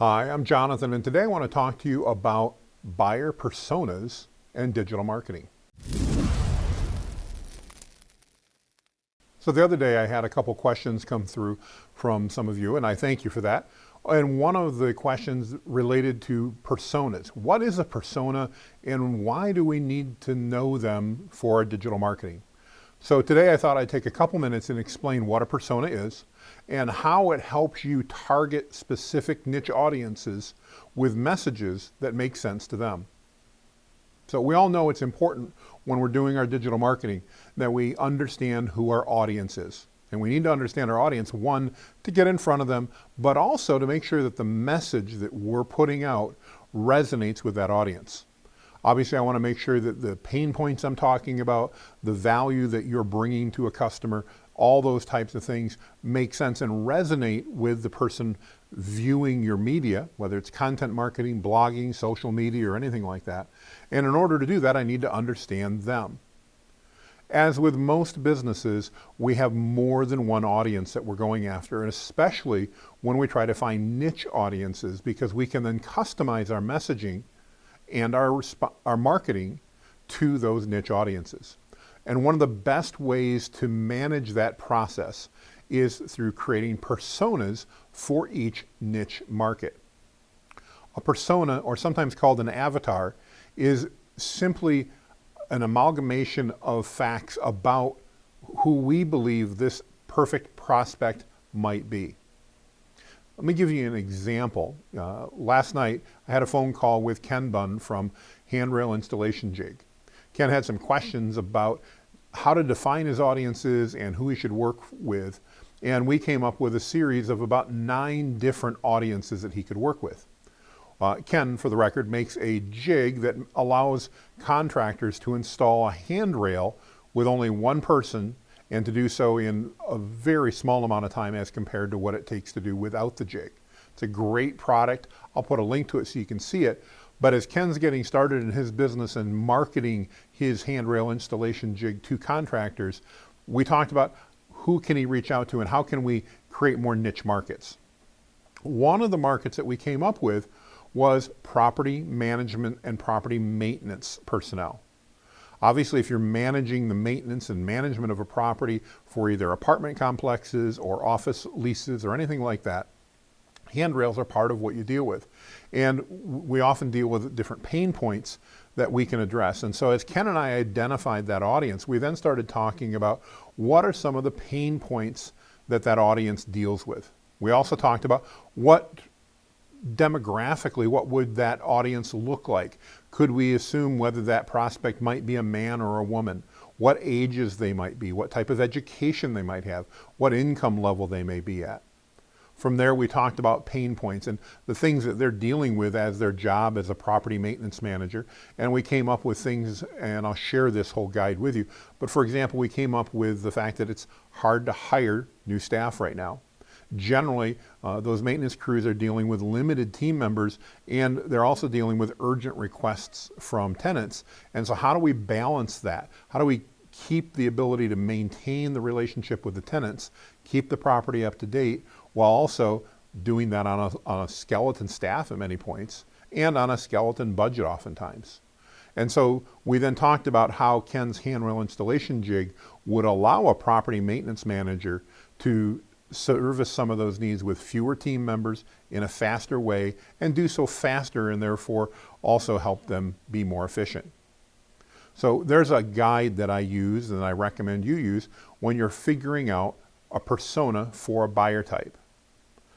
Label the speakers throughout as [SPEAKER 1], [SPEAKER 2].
[SPEAKER 1] Hi, I'm Jonathan, and today I want to talk to you about buyer personas and digital marketing. So the other day I had a couple questions come through from some of you, and I thank you for that. And one of the questions related to personas. What is a persona and why do we need to know them for our digital marketing? So today I thought I'd take a couple minutes and explain what a persona is and how it helps you target specific niche audiences with messages that make sense to them. So we all know it's important when we're doing our digital marketing that we understand who our audience is. And we need to understand our audience, one, to get in front of them, but also to make sure that the message that we're putting out resonates with that audience. Obviously, I want to make sure that the pain points I'm talking about, the value that you're bringing to a customer, all those types of things make sense and resonate with the person viewing your media, whether it's content marketing, blogging, social media, or anything like that. And in order to do that, I need to understand them. As with most businesses, we have more than one audience that we're going after, and especially when we try to find niche audiences, because we can then customize our messaging and our marketing to those niche audiences. And one of the best ways to manage that process is through creating personas for each niche market. A persona, or sometimes called an avatar, is simply an amalgamation of facts about who we believe this perfect prospect might be. Let me give you an example. Last night, I had a phone call with Ken Bunn from Hand Rail Installation Jig. Ken had some questions about how to define his audiences and who he should work with, and we came up with a series of about 9 different audiences that he could work with. Ken, for the record, makes a jig that allows contractors to install a handrail with only one person and to do so in a very small amount of time as compared to what it takes to do without the jig. It's a great product. I'll put a link to it so you can see it. But as Ken's getting started in his business and marketing his handrail installation jig to contractors, we talked about who can he reach out to and how can we create more niche markets. One of the markets that we came up with was property management and property maintenance personnel. Obviously, if you're managing the maintenance and management of a property for either apartment complexes or office leases or anything like that, handrails are part of what you deal with. And we often deal with different pain points that we can address. And so as Ken and I identified that audience, we then started talking about what are some of the pain points that that audience deals with. We also talked about demographically, what would that audience look like? Could we assume whether that prospect might be a man or a woman? What ages they might be? What type of education they might have? What income level they may be at? From there, we talked about pain points and the things that they're dealing with as their job as a property maintenance manager. And we came up with things, and I'll share this whole guide with you. But for example, we came up with the fact that it's hard to hire new staff right now. Generally, those maintenance crews are dealing with limited team members, and they're also dealing with urgent requests from tenants. And so how do we balance that? How do we keep the ability to maintain the relationship with the tenants, keep the property up to date, while also doing that on a skeleton staff at many points, and on a skeleton budget oftentimes? And so we then talked about how Ken's handrail installation jig would allow a property maintenance manager to service some of those needs with fewer team members in a faster way, and do so faster and therefore also help them be more efficient. So there's a guide that I use and I recommend you use when you're figuring out a persona for a buyer type.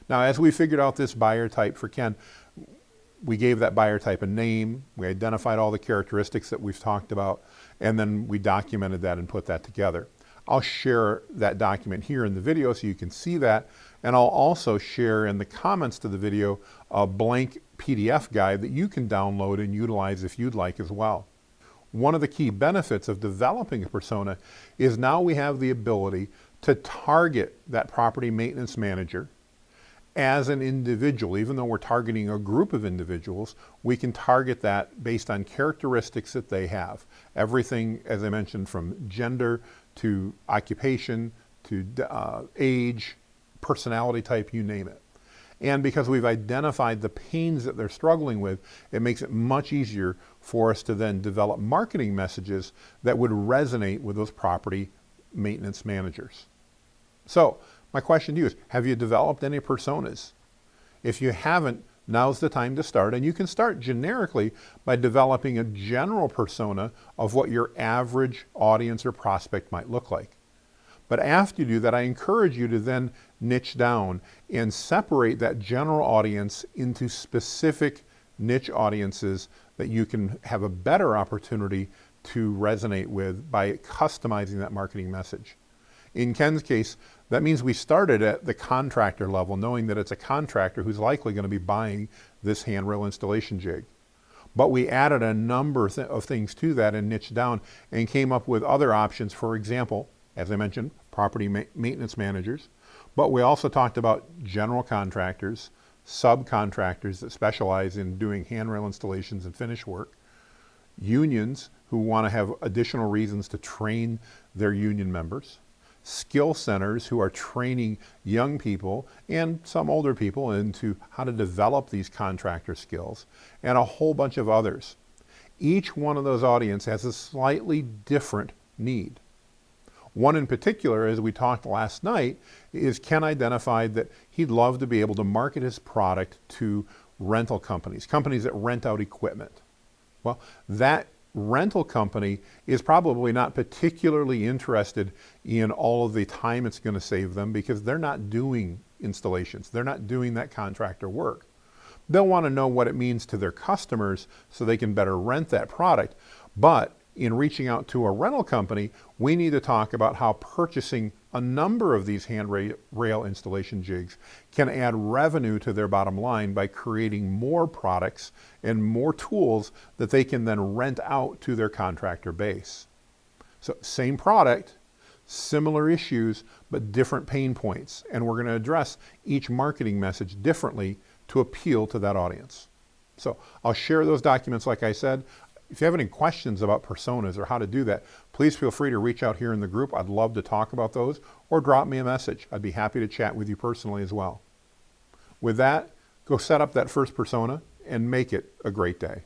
[SPEAKER 1] Now, as we figured out this buyer type for Ken, we gave that buyer type a name, we identified all the characteristics that we've talked about, and then we documented that and put that together. I'll share that document here in the video so you can see that, and I'll also share in the comments to the video a blank PDF guide that you can download and utilize if you'd like as well. One of the key benefits of developing a persona is now we have the ability to target that property maintenance manager as an individual. Even though we're targeting a group of individuals, we can target that based on characteristics that they have. Everything, as I mentioned, from gender to occupation to age, personality type, you name it. And because we've identified the pains that they're struggling with, it makes it much easier for us to then develop marketing messages that would resonate with those property maintenance managers. So my question to you is, have you developed any personas? If you haven't, now's the time to start. And you can start generically by developing a general persona of what your average audience or prospect might look like. But after you do that, I encourage you to then niche down and separate that general audience into specific niche audiences that you can have a better opportunity to resonate with by customizing that marketing message. In Ken's case, that means we started at the contractor level, knowing that it's a contractor who's likely going to be buying this hand rail installation jig. But we added a number of things to that and niched down and came up with other options. For example, as I mentioned, property maintenance managers. But we also talked about general contractors, subcontractors that specialize in doing hand rail installations and finish work, unions who want to have additional reasons to train their union members, skill centers who are training young people and some older people into how to develop these contractor skills, and a whole bunch of others. Each one of those audiences has a slightly different need. One in particular, as we talked last night, is Ken identified that he'd love to be able to market his product to rental companies, companies that rent out equipment. Well, that rental company is probably not particularly interested in all of the time it's going to save them because they're not doing installations. They're not doing that contractor work. They'll want to know what it means to their customers so they can better rent that product. But in reaching out to a rental company, we need to talk about how purchasing a number of these hand rail installation jigs can add revenue to their bottom line by creating more products and more tools that they can then rent out to their contractor base. So same product, similar issues, but different pain points. And we're going to address each marketing message differently to appeal to that audience. So I'll share those documents like I said. If you have any questions about personas or how to do that, please feel free to reach out here in the group. I'd love to talk about those, or drop me a message. I'd be happy to chat with you personally as well. With that, go set up that first persona and make it a great day.